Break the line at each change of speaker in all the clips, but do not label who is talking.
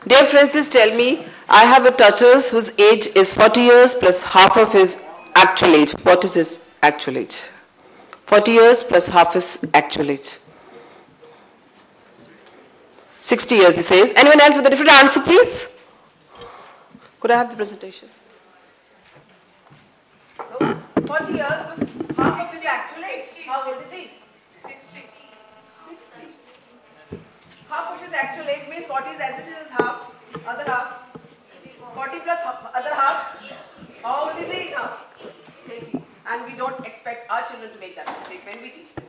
Dear Francis, tell me, I have a tortoise whose age is 40 years plus half of his actual age. What is his actual age? 40 years plus half his actual age. 60 years, he says. Anyone else with a different answer, please? Could I have the presentation? No? 40 years plus half of his actual age. How old is he? 60. Half of his actual age means 40 is as it is half. Other half. 40 plus other half. How old is he now? 80. And we don't expect our children to make that mistake when we teach them.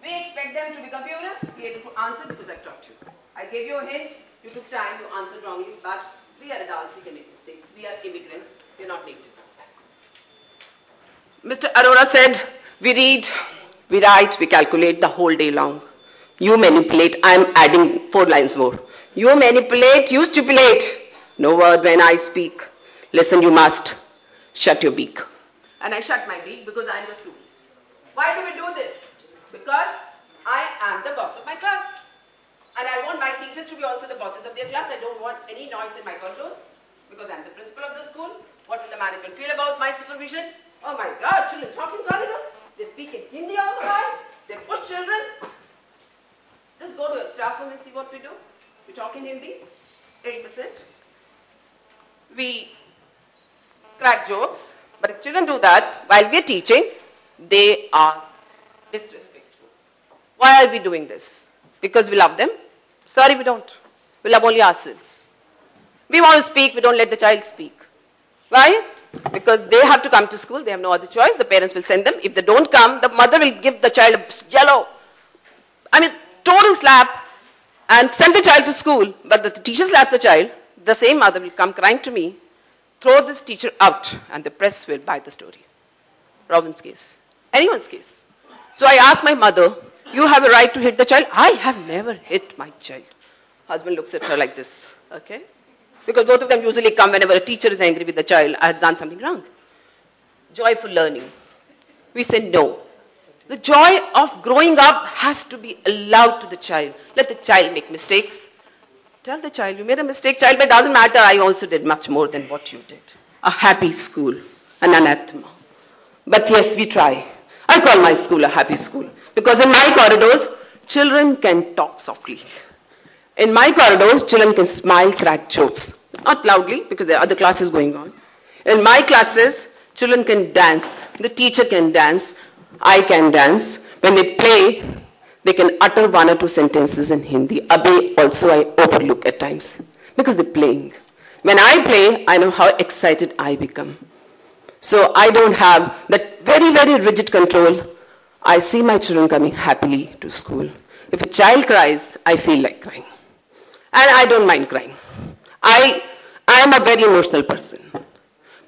We expect them to become purists, be able to answer because I've taught you. I gave you a hint, you took time, you answered wrongly, but we are adults, we can make mistakes. We are immigrants, we are not natives. Mr. Arora said, we read, we write, we calculate the whole day long. You manipulate, I am adding 4 lines more. You manipulate, you stipulate. No word when I speak. Listen, you must. Shut your beak. And I shut my beak because I am a student. Why do we do this? Because I am the boss of my class. And I want my teachers to be also the bosses of their class. I don't want any noise in my corridors because I'm the principal of the school. What will the management feel about my supervision? Oh my God, children talk in corridors. They speak in Hindi all the time. They push children. Just go to a staff room and see what we do. We talk in Hindi, 80%. We crack jokes. But if children do that while we are teaching, they are disrespectful. Why are we doing this? Because we love them? Sorry, we don't. We love only ourselves. We want to speak, we don't let the child speak. Why? Because they have to come to school, they have no other choice, the parents will send them. If they don't come, the mother will give the child a total slap and send the child to school. But the teacher slaps the child, the same mother will come crying to me, throw this teacher out, and the press will buy the story. Robin's case. Anyone's case. So I asked my mother, you have a right to hit the child? I have never hit my child. Husband looks at her like this, okay? Because both of them usually come whenever a teacher is angry with the child, has done something wrong. Joyful learning. We say no. The joy of growing up has to be allowed to the child. Let the child make mistakes. Tell the child, you made a mistake, child, but it doesn't matter, I also did much more than what you did. A happy school, an anathema. But yes, we try. I call my school a happy school. Because in my corridors, children can talk softly. In my corridors, children can smile, crack jokes. Not loudly, because there are other classes going on. In my classes, children can dance. The teacher can dance. I can dance. When they play, they can utter 1 or 2 sentences in Hindi. Abhi also I overlook at times, because they're playing. When I play, I know how excited I become. So I don't have that very, very rigid control. I see my children coming happily to school. If a child cries, I feel like crying. And I don't mind crying. I am a very emotional person.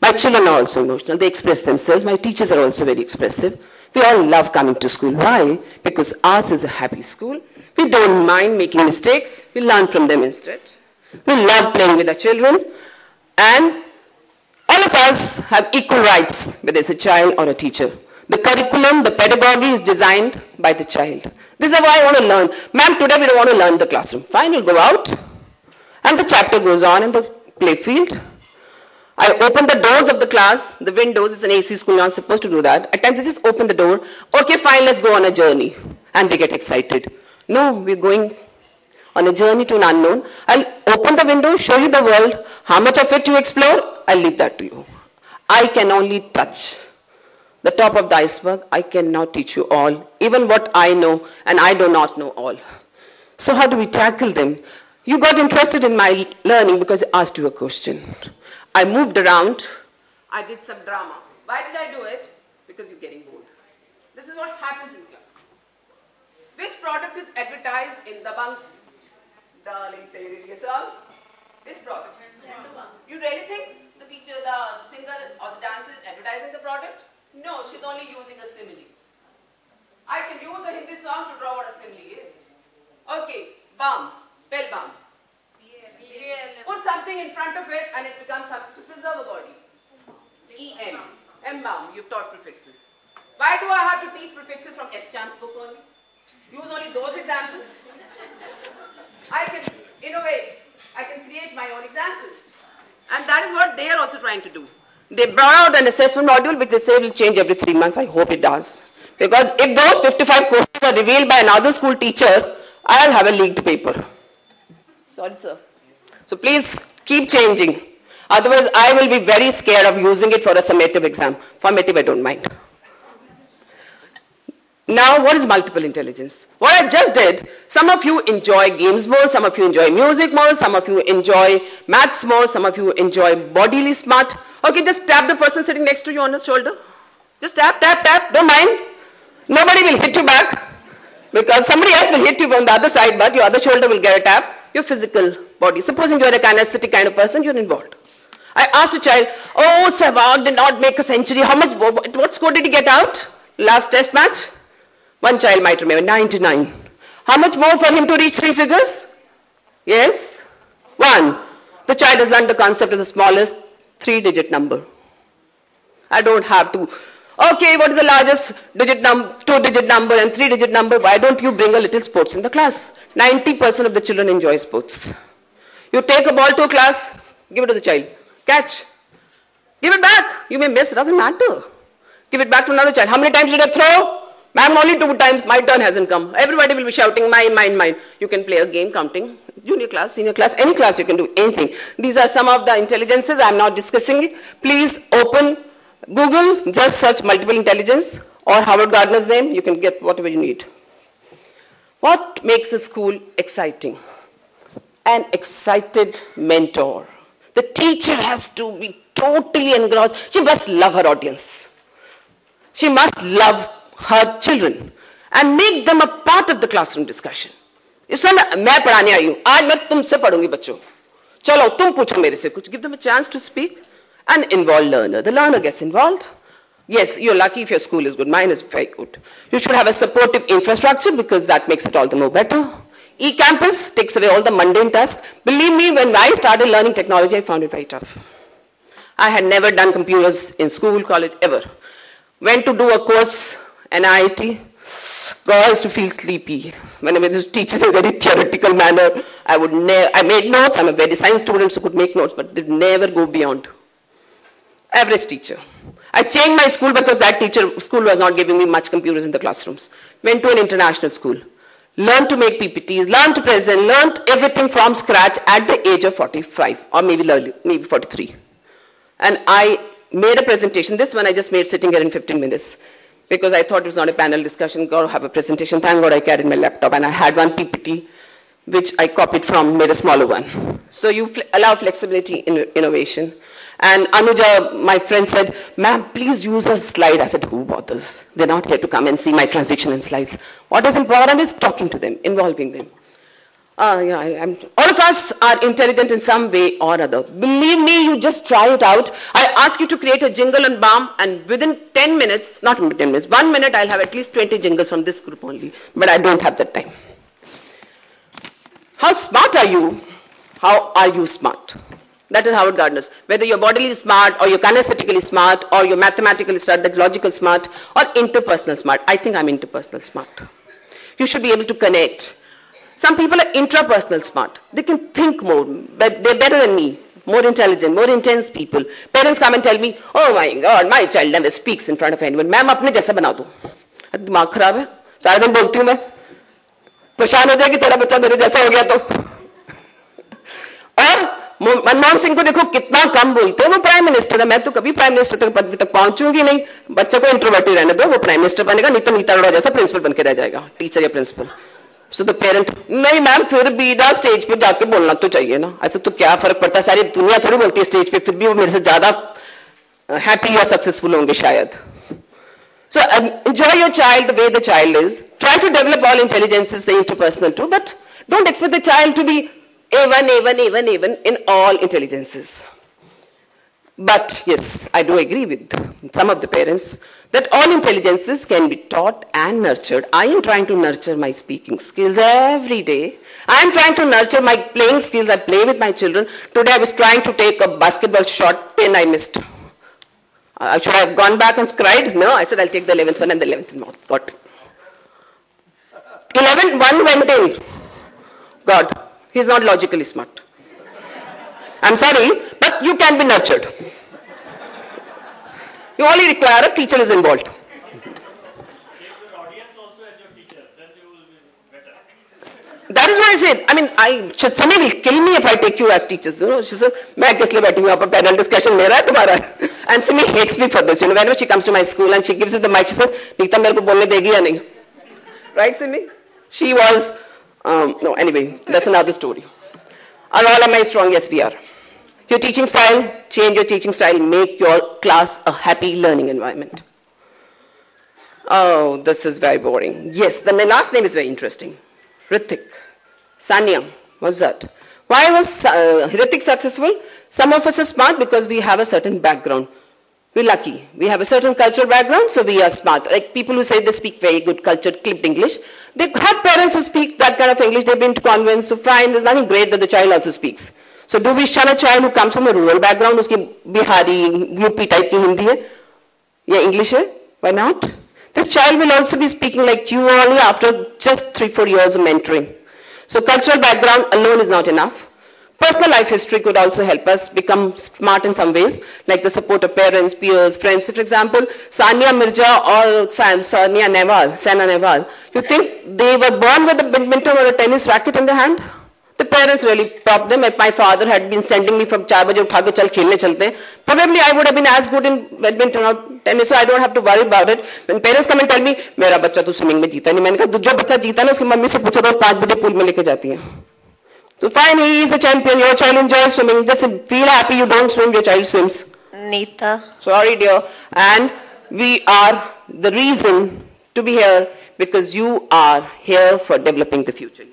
My children are also emotional. They express themselves. My teachers are also very expressive. We all love coming to school. Why? Because ours is a happy school. We don't mind making mistakes. We learn from them instead. We love playing with the children. And all of us have equal rights, whether it's a child or a teacher. The curriculum, the pedagogy is designed by the child. This is why I want to learn. Ma'am, today we don't want to learn the classroom. Fine, we'll go out. And the chapter goes on in the play field. I open the doors of the class, the windows, it's an AC school, you're not supposed to do that. At times I just open the door, okay fine, let's go on a journey. And they get excited. No, we're going on a journey to an unknown. I'll open the window, show you the world. How much of it you explore, I'll leave that to you. I can only touch the top of the iceberg. I cannot teach you all, even what I know, and I do not know all. So how do we tackle them? You got interested in my learning because I asked you a question. I moved around. I did some drama. Why did I do it? Because you're getting bored. This is what happens in classes. Which product is advertised in the bunks? Darling, play really a song. Which product? You really think the teacher, the singer or the dancer is advertising the product? No, she's only using a simile. I can use a Hindi song to draw what a simile is. Okay, bum. Spell bum. Put something in front of it and it becomes something to preserve a body. E-M. M-bum. You've taught prefixes. Why do I have to teach prefixes from S-Champ's book only? Use only those examples. I can innovate. I can create my on examples. And that is what they are also trying to do. They brought out an assessment module which they say will change every 3 months. I hope it does. Because if those 55 courses are revealed by another school teacher, I'll have a leaked paper. Sorry, sir. So please keep changing. Otherwise, I will be very scared of using it for a summative exam. Formative, I don't mind. Now, what is multiple intelligence? What I just did, some of you enjoy games more, some of you enjoy music more, some of you enjoy maths more, some of you enjoy bodily smart. Okay, just tap the person sitting next to you on the shoulder. Just tap, tap, tap, don't mind. Nobody will hit you back because somebody else will hit you from the other side, but your other shoulder will get a tap. Your physical body. Supposing you are a kinesthetic kind of person, you're involved. I asked a child, oh, Sehwag did not make a century. What score did he get out? Last test match? One child might remember, 99. How much more for him to reach 3 figures? Yes? 1. The child has learned the concept of the smallest 3-digit number. I don't have to. Okay, what is the largest 2-digit number and 3-digit number? Why don't you bring a little sports in the class? 90% of the children enjoy sports. You take a ball to a class, give it to the child. Catch. Give it back. You may miss, it doesn't matter. Give it back to another child. How many times did I throw? Ma'am, only 2 times. My turn hasn't come. Everybody will be shouting, mine, mine, mine. You can play a game counting. Junior class, senior class, any class you can do anything. These are some of the intelligences. I'm not discussing. Please open Google, just search multiple intelligence or Howard Gardner's name. You can get whatever you need. What makes a school exciting? An excited mentor. The teacher has to be totally engrossed. She must love her audience. She must love her children and make them a part of the classroom discussion. इस समय मैं पढ़ाने आई हूँ, आज मैं तुमसे पढ़ूंगी बच्चों. चलो तुम पूछो मेरे से कुछ. Give them a chance to speak. An involved learner. The learner gets involved. Yes, you're lucky if your school is good. Mine is very good. You should have a supportive infrastructure because that makes it all the more better. E-campus takes away all the mundane tasks. Believe me, when I started learning technology, I found it very tough. I had never done computers in school, college, ever. Went to do a course, NIIT. God, I used to feel sleepy. When I was teaching in a very theoretical manner, I made notes. I'm a very science student, so could make notes, but did never go beyond. Average teacher. I changed my school because that school was not giving me much computers in the classrooms. Went to an international school. Learned to make PPTs, learned to present, learned everything from scratch at the age of 45 or maybe 43. And I made a presentation. This one I just made sitting here in 15 minutes because I thought it was not a panel discussion. Got to have a presentation. Thank God I carried my laptop and I had one PPT which I copied from, made a smaller one. So you allow flexibility in innovation. And Anuja, my friend, said, ma'am, please use a slide. I said, who bothers? They're not here to come and see my transition in slides. What is important is talking to them, involving them. All of us are intelligent in some way or other. Believe me, you just try it out. I ask you to create a jingle and BAM, and within 10 minutes, not 10 minutes, 1 minute, I'll have at least 20 jingles from this group only. But I don't have that time. How smart are you? How are you smart? That is Howard Gardner's. Whether you're bodily smart, or you're kinesthetically smart, or you're mathematically smart, that's logical smart, or interpersonal smart. I think I'm interpersonal smart. You should be able to connect. Some people are intrapersonal smart. They can think more, but they're better than me. More intelligent, more intense people. Parents come and tell me, oh my God, my child never speaks in front of anyone. Ma'am, अपने जैसा बना दो. दिमाग खराब है. सारा दिन बोलती हूँ मैं. परेशान हो जाएगी तेरा बच्चा मेरे जैसा हो गया तो. और मनमोहन सिंह को देखो कितना कम बोलते हैं, वो प्राइम मिनिस्टर है. मैं तो कभी प्राइम मिनिस्टर तक पद तक पहुंचूंगी नहीं. बच्चे को इंट्रोवर्ट ही रहने दो, वो प्राइम मिनिस्टर बनेगा, नहीं तो नीता अरोड़ा जैसा प्रिंसिपल बन के रह जाएगा, टीचर या प्रिंसिपल. सो द पेरेंट, नहीं मैम फिर भी द स्टेज पे जाके बोलना तो चाहिए ना. ऐसे तो क्या फर्क पड़ता है, सारी दुनिया थोड़ी बोलती है स्टेज पे, फिर भी वो मेरे से ज्यादा हैप्पी या सक्सेसफुल होंगे शायद. So enjoy your child the way the child is. Try to develop all intelligences, the interpersonal too, but don't expect the child to be A1 in all intelligences. But yes, I do agree with some of the parents that all intelligences can be taught and nurtured. I am trying to nurture my speaking skills every day. I am trying to nurture my playing skills. I play with my children. Today I was trying to take a basketball shot, 10 I missed. Should I have gone back and cried? No, I said I'll take the 11th one and the 11th one got. 11, one went in. God, he's not logically smart. I'm sorry, but you can be nurtured. You only require a teacher is involved. That is what I said. I mean, Sami will kill me if I take you as teachers. You know, she said, "मैं किस लिए बैठी हूँ यहाँ पर panel discussion मेरा है तुम्हारा." And Sami hates me for this. You know, whenever she comes to my school and she gives me the mic, she says, "Neeta मेरे को बोलने देगी या नहीं?" Right, Sami? She was no. Anyway, that's another story. Are all am I strong? Yes, we are. Your teaching style, change your teaching style. Make your class a happy learning environment. Oh, this is very boring. Yes, the last name is very interesting. Hrithik. Sania. What's that? Why was Hrithik successful? Some of us are smart because we have a certain background. We're lucky. We have a certain cultural background, so we are smart. Like people who say they speak very good cultured, clipped English. They have parents who speak that kind of English. They've been to convents, so fine. There's nothing great that the child also speaks. So do we shun a child who comes from a rural background, uski Bihari, UP type ki Hindi hai? Yeah, English hai? Why not? The child will also be speaking like you only after just 3-4 years of mentoring. So cultural background alone is not enough. Personal life history could also help us become smart in some ways, like the support of parents, peers, friends. For example, Sania Mirza or Saina Nehwal, you think they were born with a badminton or a tennis racket in their hand? The parents really taught them. If my father had been sending me from 4 baje utha ke chal khelne chalte, probably I would have been as good in badminton or tennis, so I don't have to worry about it. When parents come and tell me, मेरा बच्चा तो swimming में जीता नहीं, मैंने कहा जो बच्चा जीता ना उसकी मम्मी से पूछो तो 5 बजे पूल में लेके जाती है. So fine, he is a champion. Your child enjoys swimming. Just feel happy you don't swim, your child swims.
Neeta.
Sorry, dear. And we are the reason to be here because you are here for developing the future.